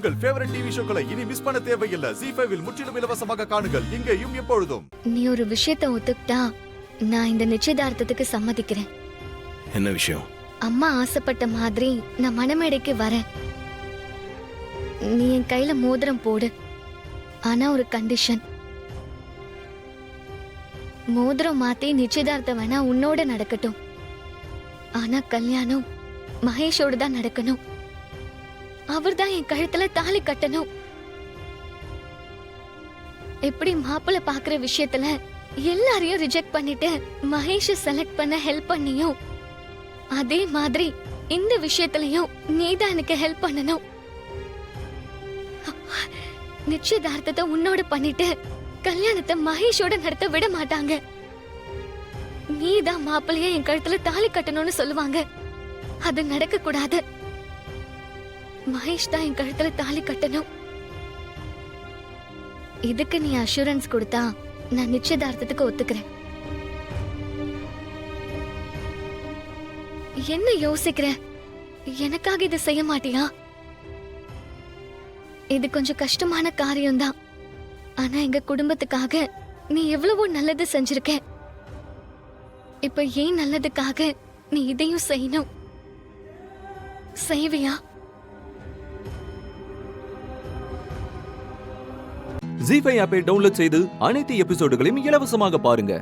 உங்கள் favourite TV ஷோக்களை இனி miss பண்ண தேவையில்லை. ZEE5 இல் முற்றிலும் இலவசமாக காணுங்கள், இங்கேயும் எப்பொழுதும். நீ ஒரு விஷயத்தை ஒத்துக்கிட்டா நான் இந்த நிச்சயதார்த்தத்துக்கு சம்மதிக்கிறேன். என்ன விஷயம்? அம்மா ஆசைப்பட்ட மாதிரி நான் மணமேடைக்கு வரேன். நீ என் கையில மோதிரம் போடு. ஆனா ஒரு கண்டிஷன். மோதிரம் மாத்தி நிச்சயதார்த்தம் வேணா உன்னோட நடக்கட்டும். ஆனா கல்யாணம் மகேஷோட தான் நடக்கணும். அவர்தான் என் கழுத்துல தாலி கட்டணும். எப்படி மாப்பிள்ளை பாக்குற விஷயத்துல எல்லாரையும் ரிஜெக்ட் பண்ணிட்டு மகேஷ செலக்ட் பண்ண ஹெல்ப் பண்ணியும், அதே மாதிரி இந்த விஷயத்திலயும் நீதான் எனக்கு ஹெல்ப் பண்ணணும். நிச்சயதார்த்தத்தை உன்னோட பண்ணிட்டு கல்யாணத்தை மகேஷோட நடத்த விட மாட்டாங்க. நீதான் மாப்பிள்ளைய என் கழுத்துல தாலி கட்டணும்னு சொல்லுவாங்க. அது நடக்க கூடாது. மகேஷ் தான் என் கழுத்துல தாலி கட்டணும். இதுக்கு நீ அஷூரன்ஸ் கொடுத்தா நான் நிச்சயதார்த்தத்துக்கு ஒத்துக்கிறேன். என்ன யோசிக்கிற? எனக்காக இதை செய்ய மாட்டியா? இது கொஞ்சம் கஷ்டமான காரியம்தான். ஆனா எங்க குடும்பத்துக்காக நீ எவ்வளவோ நல்லது செஞ்சிருக்க. இப்ப ஏன் நல்லதுக்காக நீ இதையும் செய்யணும்? செய்வியா? ZEE5 ஆப்பை டவுன்லோட் செய்து அனைத்து எபிசோடுகளையும் இலவசமாக பாருங்க.